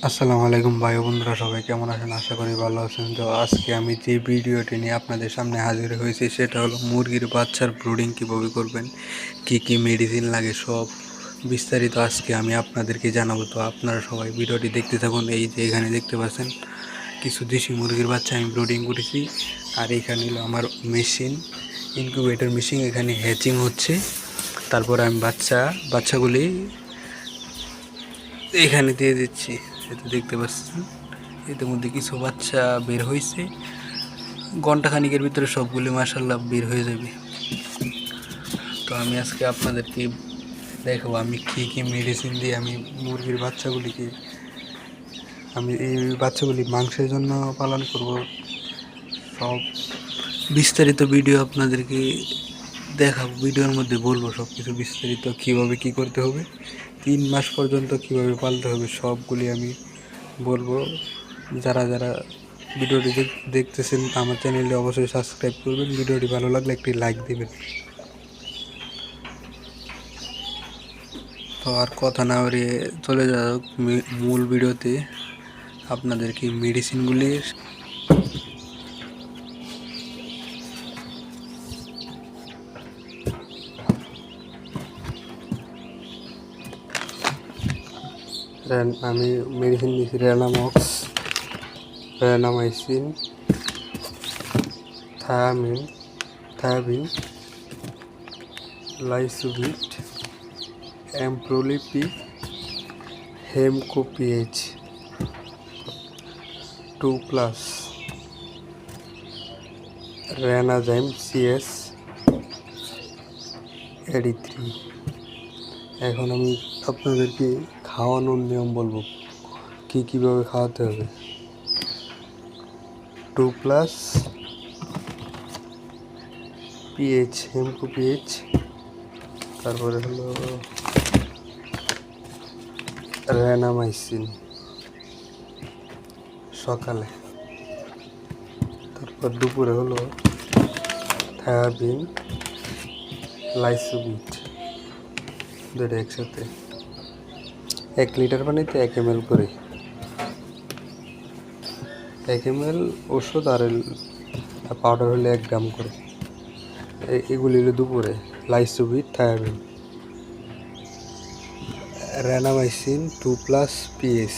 আসসালামু আলাইকুম ভাই বন্ধুরা, সবাই কেমন আছেন? আশা করি ভালো আছেন। তো আজকে আমি যে ভিডিওটি নিয়ে আপনাদের সামনে হাজির হয়েছি সেটা হলো মুরগির বাচ্চার ব্রুডিং কীভাবে করবেন, কি কি মেডিসিন লাগে, সব বিস্তারিত আজকে আমি আপনাদেরকে জানাবো। তো আপনারা সবাই ভিডিওটি দেখতে থাকুন। এই যে এখানে দেখতে পাচ্ছেন কিছু দেশি মুরগির বাচ্চা আমি ব্রুডিং করেছি, আর এখানে হলো আমার মেশিন, ইনকিউবেটর মেশিন, এখানে হ্যাচিং হচ্ছে। তারপর আমি বাচ্চাগুলি এখানে দিয়ে দিচ্ছি। এটা দেখতে পাচ্ছেন, এদের মধ্যে কিছু বাচ্চা বের হয়েছে। ঘন্টাখানিকের ভিতরে সবগুলি মাশাআল্লাহ বের হয়ে যাবে। তো আমি আজকে আপনাদেরকে দেখাবো আমি কী মেডিসিন দিয়ে আমি মুরগির বাচ্চাগুলিকে, আমি এই বাচ্চাগুলি মাংসের জন্য পালন করব। সব বিস্তারিত ভিডিও আপনাদেরকে দেখাবো, ভিডিওর মধ্যে বলবো সব কিছু বিস্তারিত, কীভাবে কী করতে হবে, 3 মাস পর্যন্ত কীভাবে পালতে হবে, সবগুলি আমি বলবো। যারা যারা ভিডিওটি দেখতেছেন আমার চ্যানেলে অবশ্যই সাবস্ক্রাইব করবেন। ভিডিওটি ভালো লাগলে একটি লাইক দেবেন। তো আর কথা না বাড়িয়ে চলে যাক মূল ভিডিওতে। আপনাদেরকে মেডিসিনগুলি আমি মেডিসিন দিয়েছি রেনামক্স, রেনামাইসিন, থায়াবিন, লাইসোভিট, এমপ্রোলিপি, হেমকোপিএইচ 2+, রেনাজাইম CS 83। এখন আমি আপনাদেরকে খাওয়ানোর নিয়ম বলবো, কীভাবে খাওয়াতে হবে। 2+ পিএইচ, হেমকোপিএইচ, তারপরে হলো রেনামাইসিন সকালে, তারপর দুপুরে হলো থায়াবিন, লাইসোভিট, দুটো একসাথে 1 লিটার পানিতে 1 ml করে, 1 ml ওষুধ আর পাউডার হলে 1 গ্রাম করে। এগুলি হলো দুপুরে। লাইসোভিট, থায়াবিন, রেনামাইসিন 2+ পিএস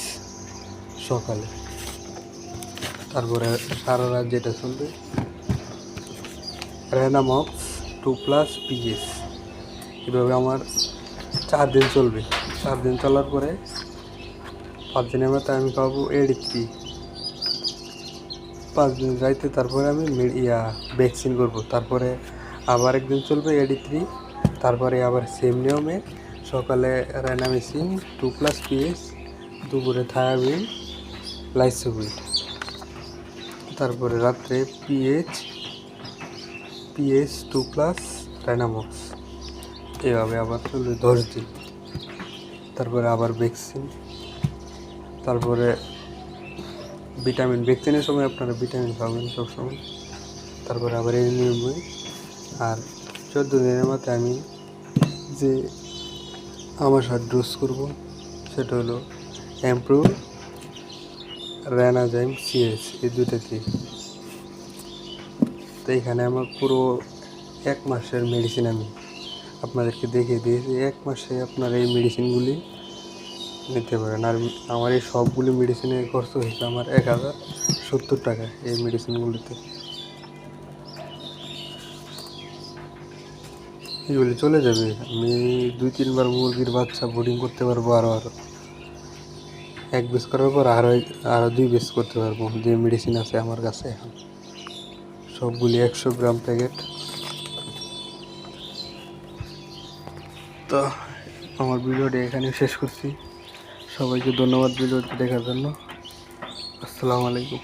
সকালে, তারপরে সারা রাত যেটা চলবে রেনামক্স 2+ পিএস। এভাবে আমার 4 দিন চলবে। 4 দিন চলার পরে 5 দিনের মতো আমি পাবো 83। 5 দিন যাইতে তারপরে আমি ভ্যাকসিন করবো। তারপরে আবার একদিন চলবে 83। তারপরে আবার সেম নিয়মে সকালে রেনামাইসিন 2+ পিএস, দুপুরে থায়াবিন, লাইসোভিট, তারপরে রাত্রে পিএইচ 2+ রেনামক্স। এভাবে আবার চলবে 10 দিন। তারপরে আবার ভ্যাকসিন, তারপরে ভ্যাকসিনের সময় আপনারা ভিটামিন খাবেন সবসময়। তারপরে আবার এই নিয়মে আর 14 দিনের মাথায় আমি যে আমার সাথে ডোজ করবো সেটা হলো এমপ্রুভ, রেনাজাইম CS, এই দুটাতে। তো এখানে আমার পুরো 1 মাসের মেডিসিন আমি আপনাদেরকে দেখিয়ে দিয়েছি। 1 মাসে আপনারা এই মেডিসিনগুলি নিতে পারেন। আর আমার এই সবগুলি মেডিসিনের খরচ হয়েছে আমার 1070 টাকা এই মেডিসিনগুলিতে। এগুলি চলে যাবে। আমি 2-3 বার মুরগির বাচ্চা ব্রুডিং করতে পারবো। আরও 1 বেস করার পর আরও 2 বেস করতে পারবো। যে মেডিসিন আছে আমার কাছে এখন সবগুলি 100 গ্রাম প্যাকেট। তো আমার ভিডিওটি এখানে শেষ করছি। সবাইকে ধন্যবাদ ভিডিওটি দেখার জন্য। আসসালামু আলাইকুম।